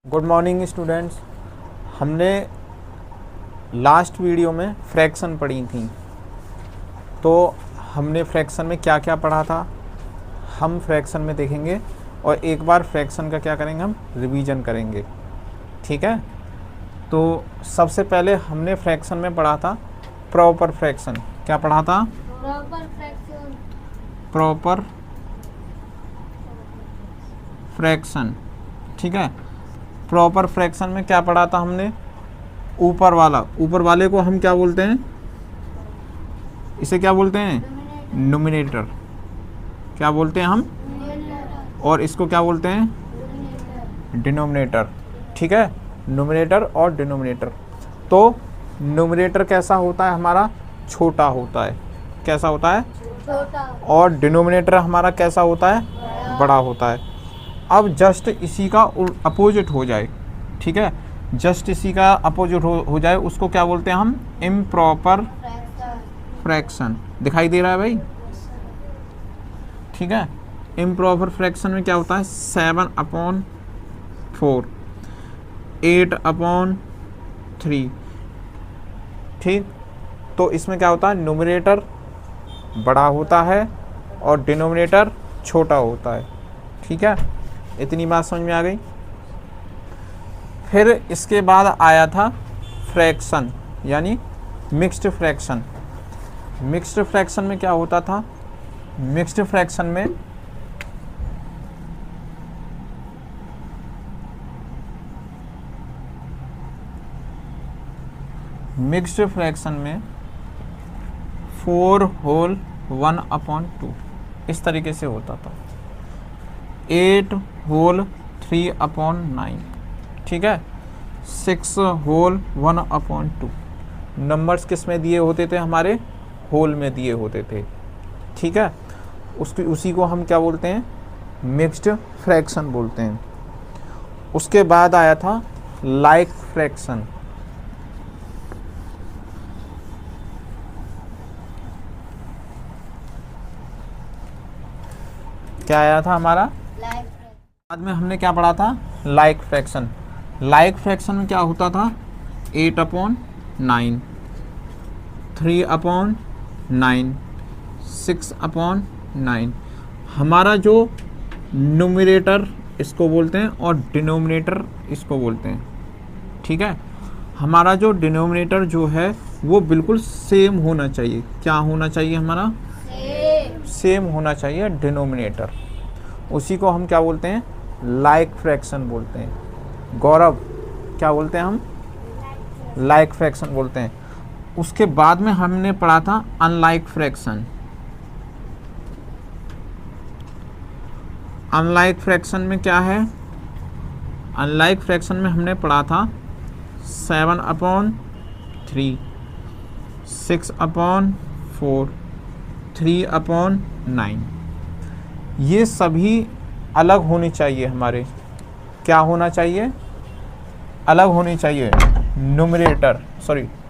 Good morning students. हमने last video में fraction पढ़ी थी, तो हमने फ्रैक्शन में क्या क्या पढ़ा था हम फ्रैक्शन में देखेंगे और एक बार फ्रैक्शन का क्या करेंगे, हम रिवीजन करेंगे। ठीक है, तो सबसे पहले हमने फ्रैक्शन में पढ़ा था प्रॉपर फ्रैक्शन। क्या पढ़ा था? Proper fraction. ठीक है, प्रॉपर फ्रैक्शन में क्या पढ़ा था हमने? ऊपर वाले को हम क्या बोलते हैं? इसे क्या बोलते हैं? न्यूमरेटर। क्या बोलते हैं हम? और इसको क्या बोलते हैं? डिनोमिनेटर। ठीक है, न्यूमरेटर और डिनोमिनेटर। तो न्यूमरेटर कैसा होता है हमारा? छोटा होता है। कैसा होता है? छोटा। और डिनोमिनेटर हमारा कैसा होता है? बड़ा होता है। अब जस्ट इसी का अपोजिट हो जाए, ठीक है, जस्ट इसी का अपोजिट हो जाए, उसको क्या बोलते हैं हम? Improper fraction. दिखाई दे रहा है भाई? ठीक है, इम्प्रॉपर फ्रैक्शन में क्या होता है? 7/4, 8/3। ठीक, तो इसमें क्या होता है? न्यूमरेटर बड़ा होता है और डिनोमिनेटर छोटा होता है। ठीक है, इतनी बात समझ में आ गई। फिर इसके बाद आया था फ्रैक्शन, यानी मिक्स्ड फ्रैक्शन। मिक्स्ड फ्रैक्शन में क्या होता था? मिक्स्ड फ्रैक्शन में मिक्स्ड फ्रैक्शन में 4 होल 1/2 इस तरीके से होता था। 8 होल 3/9। ठीक है, 6 होल 1/2। नंबर्स किस में दिए होते थे? हमारे होल में दिए होते थे। ठीक है, उसी को हम क्या बोलते हैं? मिक्स्ड फ्रैक्शन बोलते हैं। उसके बाद आया था लाइक फ्रैक्शन। क्या आया था हमारा? बाद में हमने क्या पढ़ा था? Like fraction. लाइक फ्रैक्शन में क्या होता था? 8/9, 3/9, 6/9। हमारा जो न्यूमरेटर इसको बोलते हैं और डिनोमिनेटर इसको बोलते हैं। ठीक है, हमारा जो डिनोमिनेटर जो है वो बिल्कुल सेम होना चाहिए। क्या होना चाहिए हमारा? सेम होना चाहिए डिनोमिनेटर। उसी को हम क्या बोलते हैं? लाइक फ्रैक्शन बोलते हैं। गौरव, क्या बोलते हैं हम? लाइक फ्रैक्शन बोलते हैं। उसके बाद में हमने पढ़ा था अनलाइक फ्रैक्शन। अनलाइक फ्रैक्शन में क्या है? अनलाइक फ्रैक्शन में हमने पढ़ा था 7/3, 6/4, 3/9। ये सभी अलग होनी चाहिए हमारे। क्या होना चाहिए? अलग होनी चाहिए।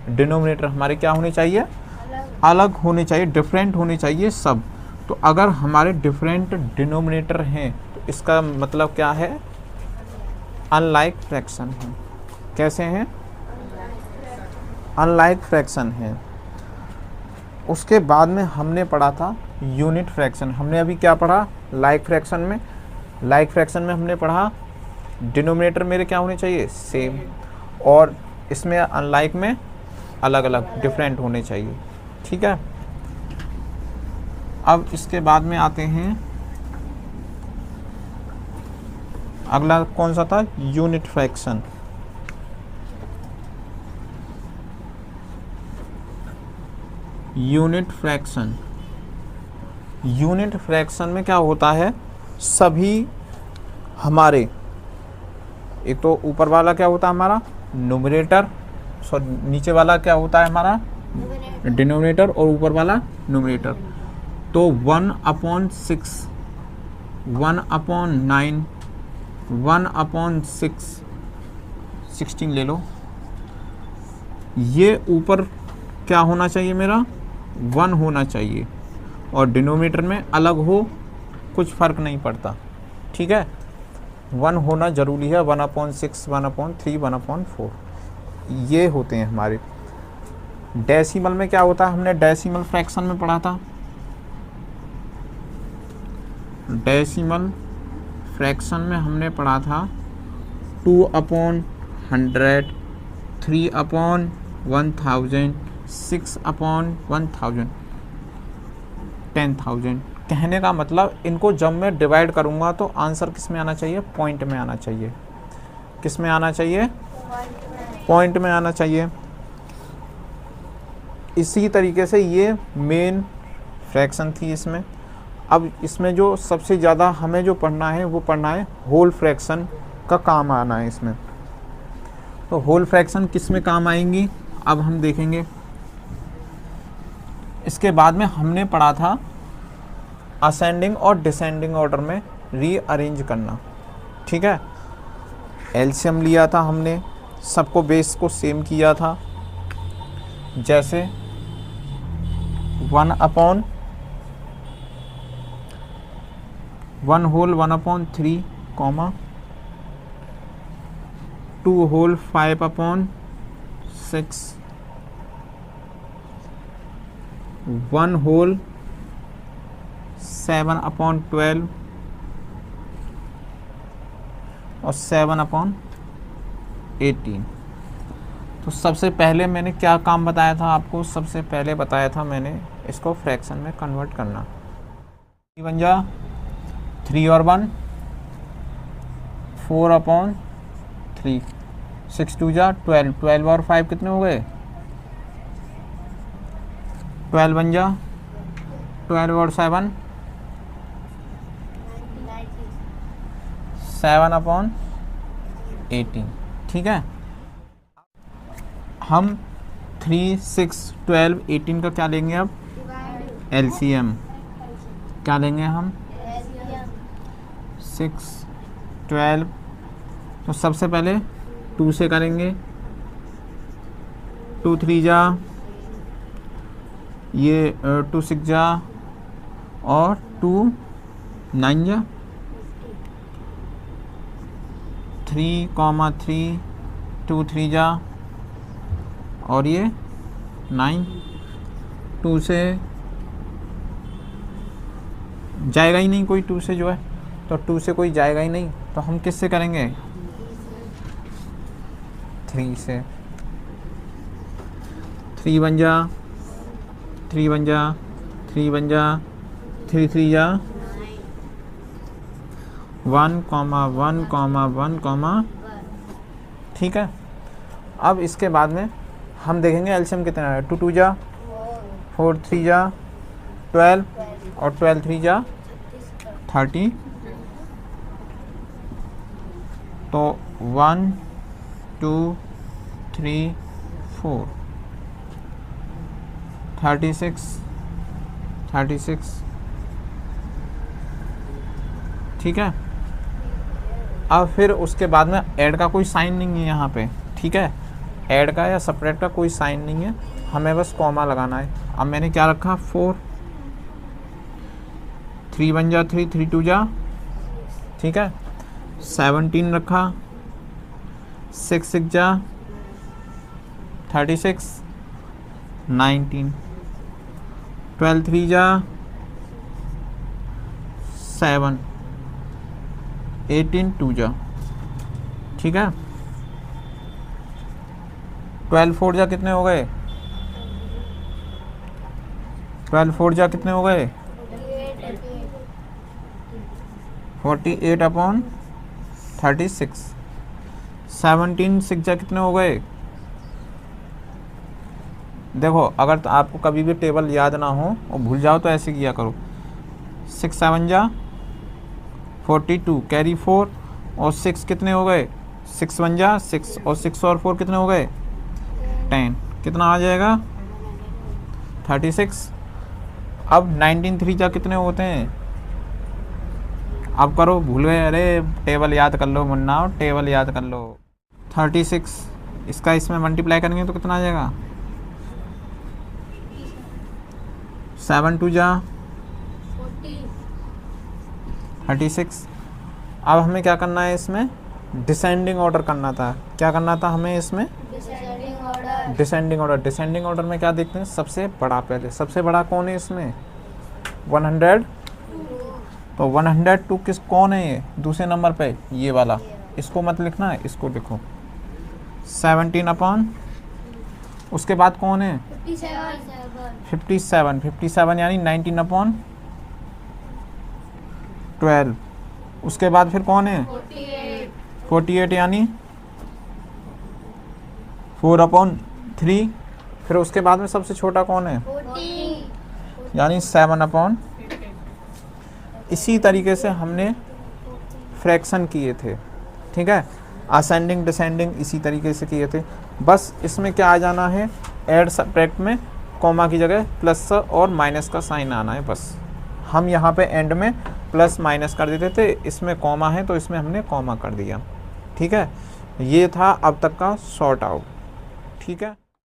डिनोमिनेटर हमारे क्या होने चाहिए? अलग होने चाहिए, डिफरेंट होने चाहिए सब। तो अगर हमारे डिफरेंट डिनोमिनेटर हैं तो इसका मतलब क्या है? अनलाइक फ्रैक्शन है। कैसे हैं? अनलाइक फ्रैक्शन है। उसके बाद में हमने पढ़ा था यूनिट फ्रैक्शन। हमने अभी क्या पढ़ा? लाइक फ्रैक्शन में। लाइक फ्रैक्शन में हमने पढ़ा डिनोमिनेटर मेरे क्या होने चाहिए? सेम, और इसमें अनलाइक में अलग अलग डिफरेंट होने चाहिए। ठीक है, अब इसके बाद में आते हैं, अगला कौन सा था? Unit fraction. Unit fraction. Unit fraction में क्या होता है? सभी हमारे, एक तो ऊपर वाला क्या होता है हमारा? न्यूमरेटर, नीचे वाला क्या होता है हमारा? डिनोमिनेटर, और ऊपर वाला न्यूमरेटर। तो 1/6, 1/9, 1/6, 16 ले लो। ये ऊपर क्या होना चाहिए मेरा? 1 होना चाहिए, और डिनोमिनेटर में अलग हो, कुछ फ़र्क नहीं पड़ता। ठीक है, 1 होना ज़रूरी है, 1/6, 1/3, 1/4 ये होते हैं हमारे। डेसिमल में क्या होता है, हमने डेसिमल फ्रैक्शन में पढ़ा था। डेसिमल फ्रैक्शन में हमने पढ़ा था 2/100, 3/1000, 6/1000, 10,000। कहने का मतलब इनको जब मैं डिवाइड करूँगा तो आंसर किस में आना चाहिए, पॉइंट में आना चाहिए। किस में आना चाहिए, पॉइंट में आना चाहिए। इसी तरीके से ये मेन फ्रैक्शन थी इसमें। अब इसमें जो सबसे ज़्यादा हमें जो पढ़ना है वो पढ़ना है होल फ्रैक्शन का काम आना है इसमें। तो होल फ्रैक्शन किस में काम आएंगी अब हम देखेंगे। इसके बाद में हमने पढ़ा था असेंडिंग और डिसेंडिंग ऑर्डर में रीअरेंज करना, ठीक है। एलसीएम लिया था हमने, सबको बेस को सेम किया था, जैसे 1/1 होल 1/3, 2 होल 5/6, 1 होल 7/12 और 7/18। तो सबसे पहले मैंने क्या काम बताया था आपको, सबसे पहले बताया था मैंने इसको फ्रैक्शन में कन्वर्ट करना। 3 बन जा 3 और 1 4/3, 6 2 जा 12, 12 और 5 कितने हो गए 12 बन जा 12 और 7 7/18, ठीक है। हम 3, 6, 12, 18 का क्या लेंगे अब, एलसीएम। क्या लेंगे हम, 6, 12। तो सबसे पहले 2 से करेंगे, 2 3 जा, ये 2 6 जा और 2 9 जा, 3,3, 2 3 जा और ये 9। 2 से जाएगा ही नहीं कोई, 2 से जो है, तो 2 से कोई जाएगा ही नहीं, तो हम किस से करेंगे, 3 से। 3 बन जा 3 बन जा 3 बन जा 3 3 जा 1,1,1, ठीक है। अब इसके बाद में हम देखेंगे एलसीएम कितना है, 2 2 जा 4 3 जा 12 और 12 3 जा 30। तो 1 2 3 4 36, ठीक है। अब फिर उसके बाद में ऐड का कोई साइन नहीं है यहाँ पे, ठीक है। ऐड का या सेपरेट का कोई साइन नहीं है, हमें बस कॉमा लगाना है। अब मैंने क्या रखा, 4, 3 बन जा 3, 3 2 जा, ठीक है। 17 रखा, 6 6 जा 36, 19, 12 3 जा 7, 18 2 जा, ठीक है। 12 4 जा कितने हो गए, 12 4 जा कितने हो गए, 48/36। 17 6 जा कितने हो गए, देखो अगर तो आपको कभी भी टेबल याद ना हो और भूल जाओ तो ऐसे किया करो, 6 7 जा 42, कैरी 4 और 6 कितने हो गए, 6 1 जा 6 और 6 और 4 कितने हो गए 10, कितना आ जाएगा 36। अब 19 3 जा कितने होते हैं, अब करो, भूल गए, अरे टेबल याद कर लो मुन्ना, टेबल याद कर लो। 36 इसका इसमें मल्टीप्लाई करेंगे तो कितना आ जाएगा, 7 2 जा 36, अब हमें क्या करना है, इसमें डिसेंडिंग ऑर्डर करना था। क्या करना था हमें इसमें? Descending order. डिसेंडिंग ऑर्डर में क्या देखते हैं, सबसे बड़ा पहले। सबसे बड़ा कौन है इसमें? 100। तो 102 किस कौन है ये दूसरे नंबर पे? ये वाला। इसको मत लिखना है, इसको लिखो 17 अपॉन, उसके बाद कौन है? 57। 57 यानी 19 अपॉन 12। उसके बाद फिर कौन है? 48 यानी 4 अपॉन 3। फिर उसके बाद में सबसे छोटा कौन है? 40 यानी 7 अपॉन। इसी तरीके से हमने फ्रैक्शन किए थे, ठीक है, असेंडिंग डिसेंडिंग इसी तरीके से किए थे। बस इसमें क्या आ जाना है, ऐड सब्ट्रैक्ट में कॉमा की जगह प्लस और माइनस का साइन आना है। बस हम यहाँ पे एंड में प्लस माइनस कर देते थे, इसमें कॉमा है तो इसमें हमने कॉमा कर दिया। ठीक है, ये था अब तक का सॉर्ट आउट। ठीक है।